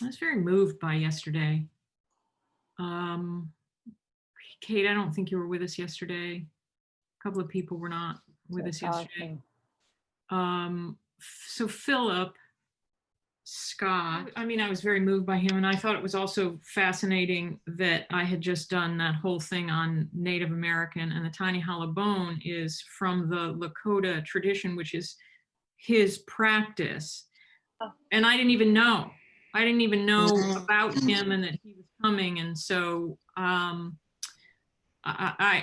I was very moved by yesterday. Um, Kate, I don't think you were with us yesterday. A couple of people were not with us yesterday. Talking. So Philip Scott, I mean, I was very moved by him, and I thought it was also fascinating that I had just done that whole thing on Native American, and the tiny hollow bone is from the Lakota tradition, which is his practice. Oh. And I didn't even know. I didn't even know about Mm. him and that he was coming. And so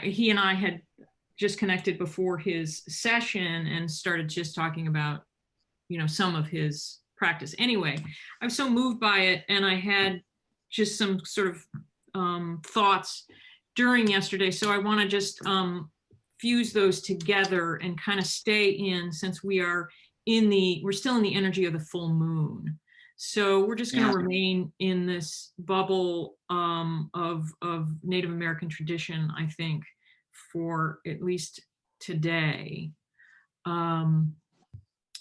he and I had just connected before his session and started just talking about, some of his practice. Anyway, I was so moved by it, and I had just some sort of thoughts during yesterday. So I want to just fuse those together and kind of stay in, since we're still in the energy of the full moon. So we're just going to remain in this bubble of Native American tradition, I think, for at least today.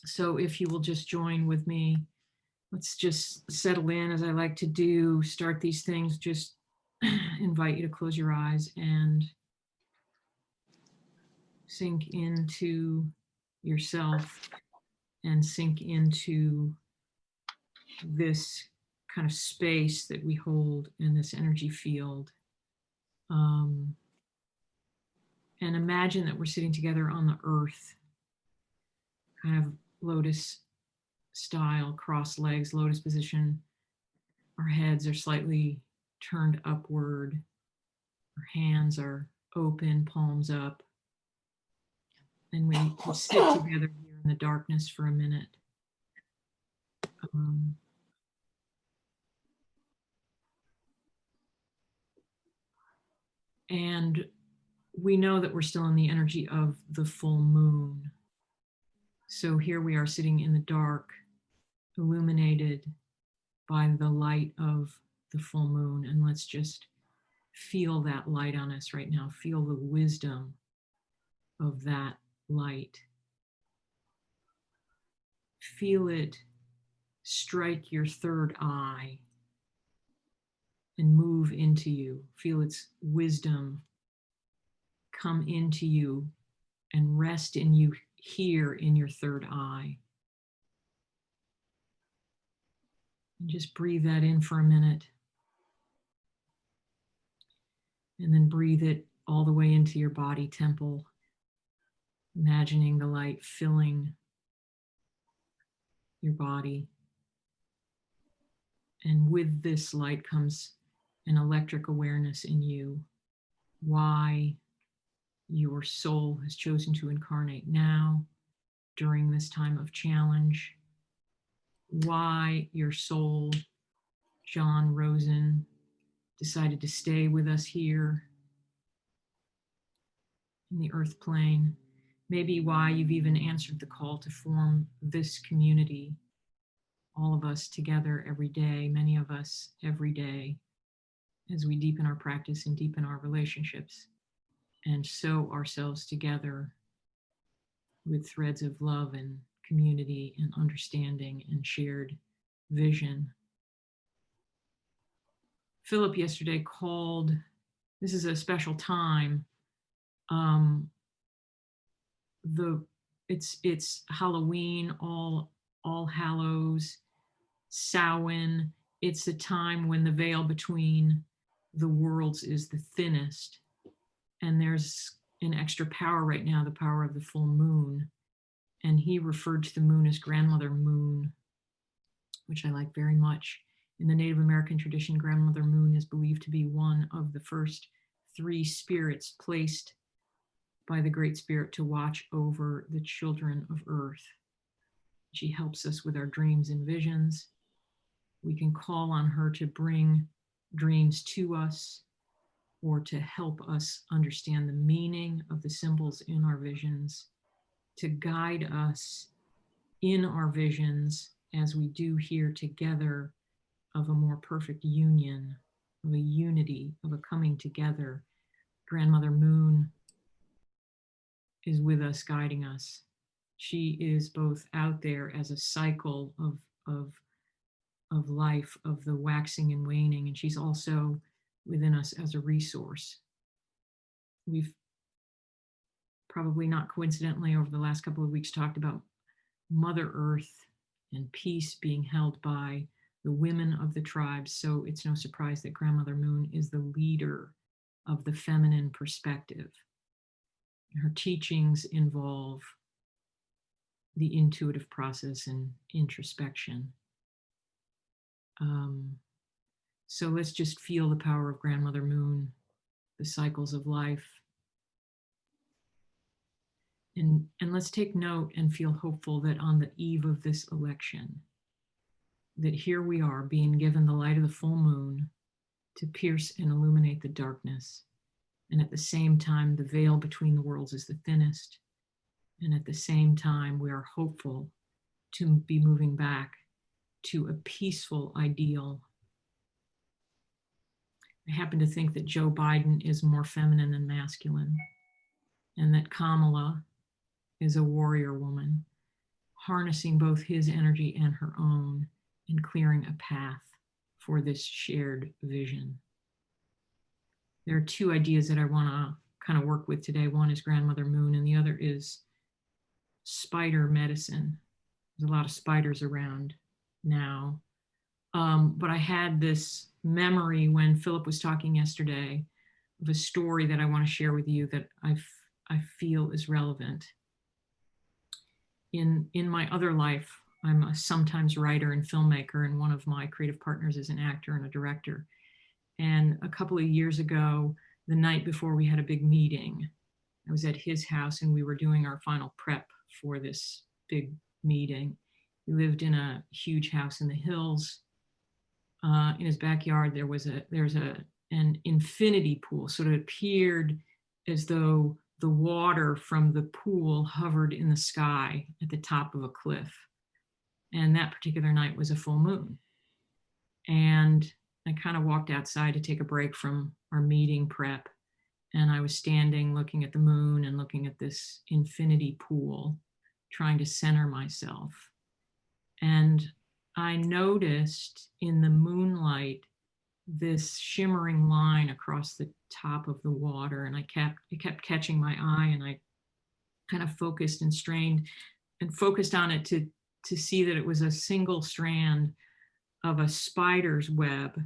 So if you will just join with me, let's just settle in, as I like to do, start these things, just invite you to close your eyes and sink into yourself and sink into this kind of space that we hold in this energy field. And imagine that we're sitting together on the earth, kind of lotus style, cross legs, lotus position. Our heads are slightly turned upward. Our hands are open, palms up. And we sit together here in the darkness for a minute. And we know that we're still in the energy of the full moon. So here we are sitting in the dark, illuminated by the light of the full moon. And let's just feel that light on us right now. Feel the wisdom of that light. Feel it strike your third eye and move into you. Feel its wisdom come into you and rest in you here in your third eye. And just breathe that in for a minute. And then breathe it all the way into your body temple, imagining the light filling your body. And with this light comes an electric awareness in you, why your soul has chosen to incarnate now during this time of challenge, why your soul, John Rosen, decided to stay with us here in the earth plane, maybe why you've even answered the call to form this community, all of us together every day, many of us every day, as we deepen our practice and deepen our relationships and sew ourselves together with threads of love and community and understanding and shared vision. Philip yesterday called, this is a special time. It's Halloween, all Hallows, Samhain. It's a time when the veil between the worlds is the thinnest, and there's an extra power right now, the power of the full moon. And he referred to the moon as Grandmother Moon, which I like very much. In the Native American tradition, Grandmother Moon is believed to be one of the first 3 spirits placed by the Great Spirit to watch over the children of Earth. She helps us with our dreams and visions. We can call on her to bring dreams to us or to help us understand the meaning of the symbols in our visions, to guide us in our visions as we do here together, of a more perfect union, of a unity, of a coming together. Grandmother Moon is with us, guiding us. She is both out there as a cycle of of life, of the waxing and waning, and she's also within us as a resource. We've probably not coincidentally over the last couple of weeks talked about Mother Earth and peace being held by the women of the tribes. So it's no surprise that Grandmother Moon is the leader of the feminine perspective. Her teachings involve the intuitive process and introspection. So let's just feel the power of Grandmother Moon, the cycles of life. And let's take note and feel hopeful that on the eve of this election, that here we are being given the light of the full moon to pierce and illuminate the darkness. And at the same time, the veil between the worlds is the thinnest. And at the same time, we are hopeful to be moving back to a peaceful ideal. I happen to think that Joe Biden is more feminine than masculine, and that Kamala is a warrior woman, harnessing both his energy and her own and clearing a path for this shared vision. There are two ideas that I want to kind of work with today. One is Grandmother Moon, and the other is spider medicine. There's a lot of spiders around now. But I had this memory when Philip was talking yesterday of a story that I want to share with you that I feel is relevant. In my other life, I'm a sometimes writer and filmmaker, and one of my creative partners is an actor and a director. And a couple of years ago, the night before we had a big meeting, I was at his house and we were doing our final prep for this big meeting. He lived in a huge house in the hills. In his backyard, there's an infinity pool. So it appeared as though the water from the pool hovered in the sky at the top of a cliff. And that particular night was a full moon. And I kind of walked outside to take a break from our meeting prep. And I was standing looking at the moon and looking at this infinity pool, trying to center myself. And I noticed in the moonlight this shimmering line across the top of the water, and it kept catching my eye, and I kind of focused and strained and focused on it to see that it was a single strand of a spider's web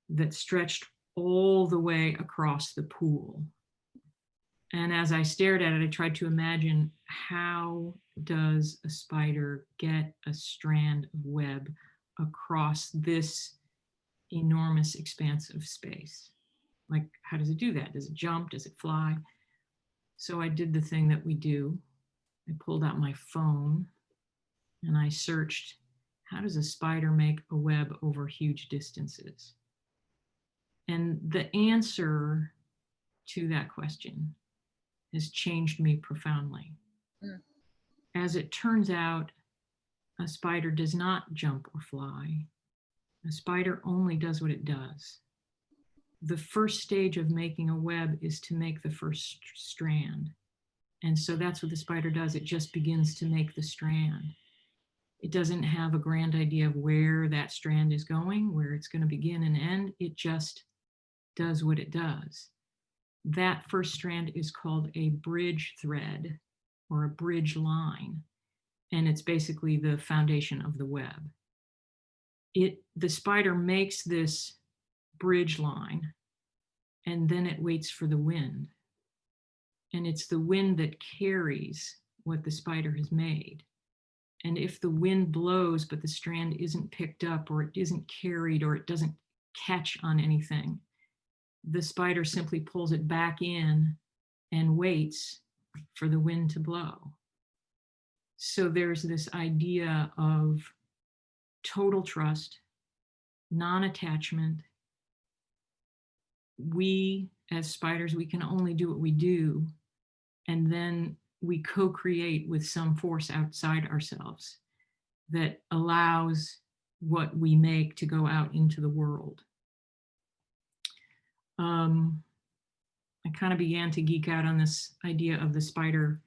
that stretched all the way across the pool. And as I stared at it, I tried to imagine, how does a spider get a strand of web across this enormous expanse of space? Like, how does it do that? Does it jump? Does it fly? So I did the thing that we do. I pulled out my phone and I searched, how does a spider make a web over huge distances? And the answer to that question has changed me profoundly. As it turns out, a spider does not jump or fly. A spider only does what it does. The first stage of making a web is to make the first strand. And so that's what the spider does. It just begins to make the strand. It doesn't have a grand idea of where that strand is going, where it's going to begin and end. It just does what it does. That first strand is called a bridge thread or a bridge line. And it's basically the foundation of the web. The spider makes this bridge line, and then it waits for the wind. And it's the wind that carries what the spider has made. And if the wind blows, but the strand isn't picked up, or it isn't carried, or it doesn't catch on anything, the spider simply pulls it back in and waits for the wind to blow. So there's this idea of total trust, non-attachment. We, as spiders, we can only do what we do, and then we co-create with some force outside ourselves that allows what we make to go out into the world. I kind of began to geek out on this idea of the spider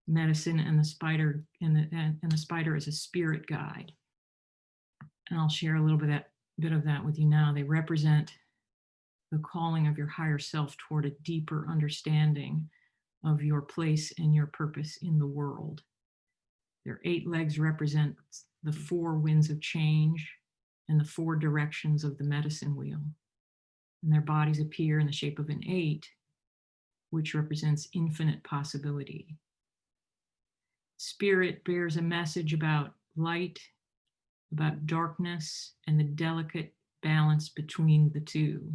medicine and the spider and the spider as a spirit guide. And I'll share a little bit of that with you now. They represent the calling of your higher self toward a deeper understanding of your place and your purpose in the world. Their 8 legs represent the 4 winds of change and the 4 directions of the medicine wheel. And their bodies appear in the shape of an 8, which represents infinite possibility. Spirit bears a message about light, about darkness, and the delicate balance between the two.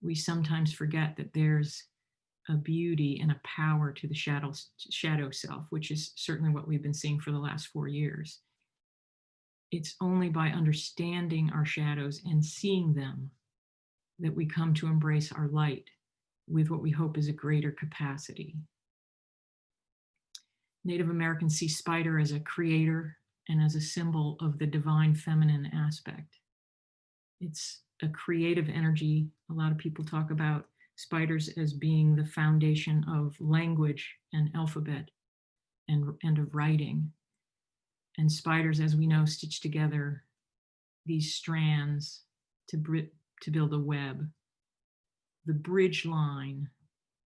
We sometimes forget that there's a beauty and a power to the shadow self, which is certainly what we've been seeing for the last 4 years. It's only by understanding our shadows and seeing them that we come to embrace our light with what we hope is a greater capacity. Native Americans see spider as a creator and as a symbol of the divine feminine aspect. It's a creative energy. A lot of people talk about spiders as being the foundation of language and alphabet and of writing. And spiders, as we know, stitch together these strands to build a web. The bridge line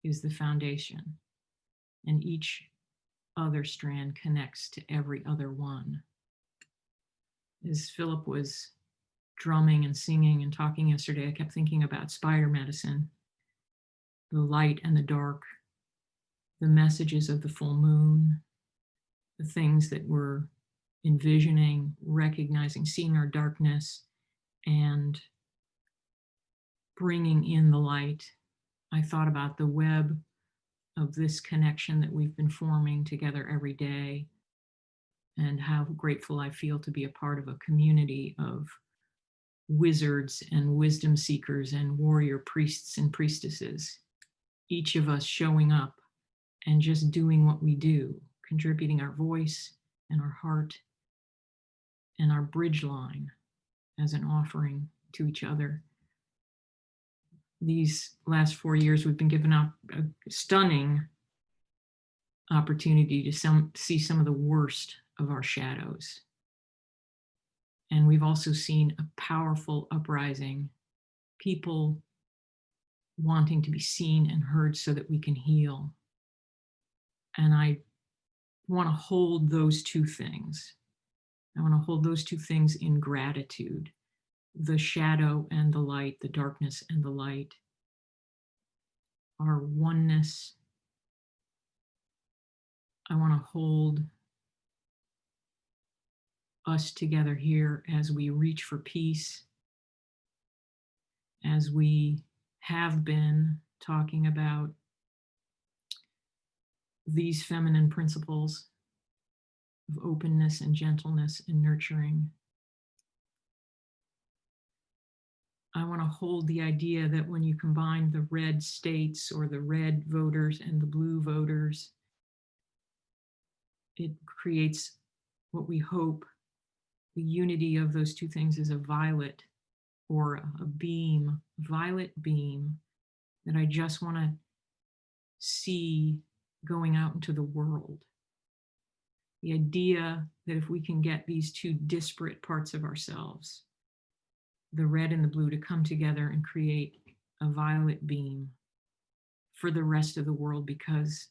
is the foundation, and each other strand connects to every other one. As Philip was drumming and singing and talking yesterday, I kept thinking about spider medicine, the light and the dark, the messages of the full moon, the things that we're envisioning, recognizing, seeing our darkness, and bringing in the light. I thought about the web of this connection that we've been forming together every day, and how grateful I feel to be a part of a community of wizards and wisdom seekers and warrior priests and priestesses, each of us showing up and just doing what we do, contributing our voice and our heart and our bridge line as an offering to each other. These last 4 years, we've been given a stunning opportunity to see some of the worst of our shadows. And we've also seen a powerful uprising, people wanting to be seen and heard so that we can heal. And I want to hold those 2 things. I want to hold those 2 things in gratitude, the shadow and the light, the darkness and the light, our oneness. I want to hold us together here as we reach for peace, as we have been talking about these feminine principles of openness and gentleness and nurturing. I want to hold the idea that when you combine the red states or the red voters and the blue voters, it creates what we hope the unity of those 2 things is a violet or a beam, violet beam that I just want to see going out into the world. The idea that if we can get these 2 disparate parts of ourselves, the red and the blue, to come together and create a violet beam for the rest of the world, because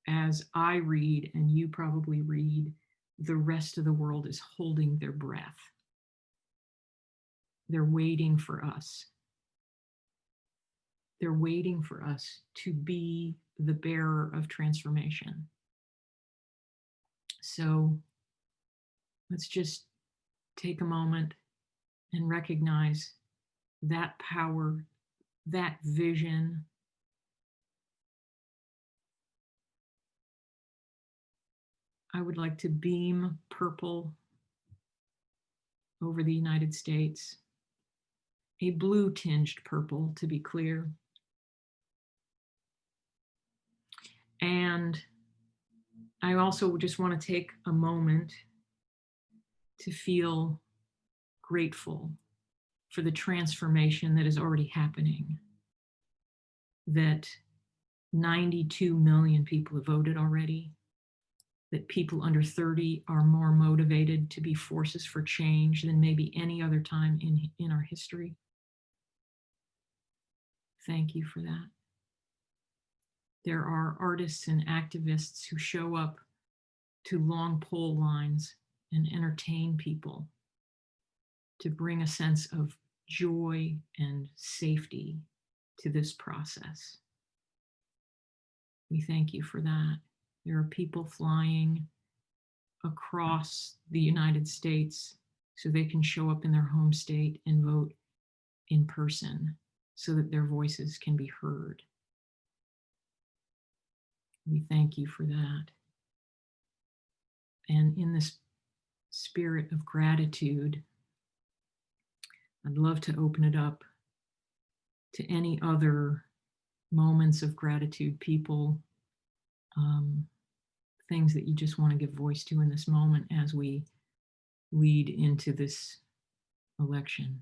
as I read, and you probably read, the rest of the world is holding their breath. They're waiting for us. They're waiting for us to be the bearer of transformation. So let's just take a moment and recognize that power, that vision. I would like to beam purple over the United States, a blue tinged purple, to be clear. And I also just want to take a moment to feel grateful for the transformation that is already happening, that 92 million people have voted already, that people under 30 are more motivated to be forces for change than maybe any other time in our history. Thank you for that. There are artists and activists who show up to long pole lines and entertain people to bring a sense of joy and safety to this process. We thank you for that. There are people flying across the United States so they can show up in their home state and vote in person so that their voices can be heard. We thank you for that. And in this spirit of gratitude, I'd love to open it up to any other moments of gratitude, people, things that you just want to give voice to in this moment as we lead into this election.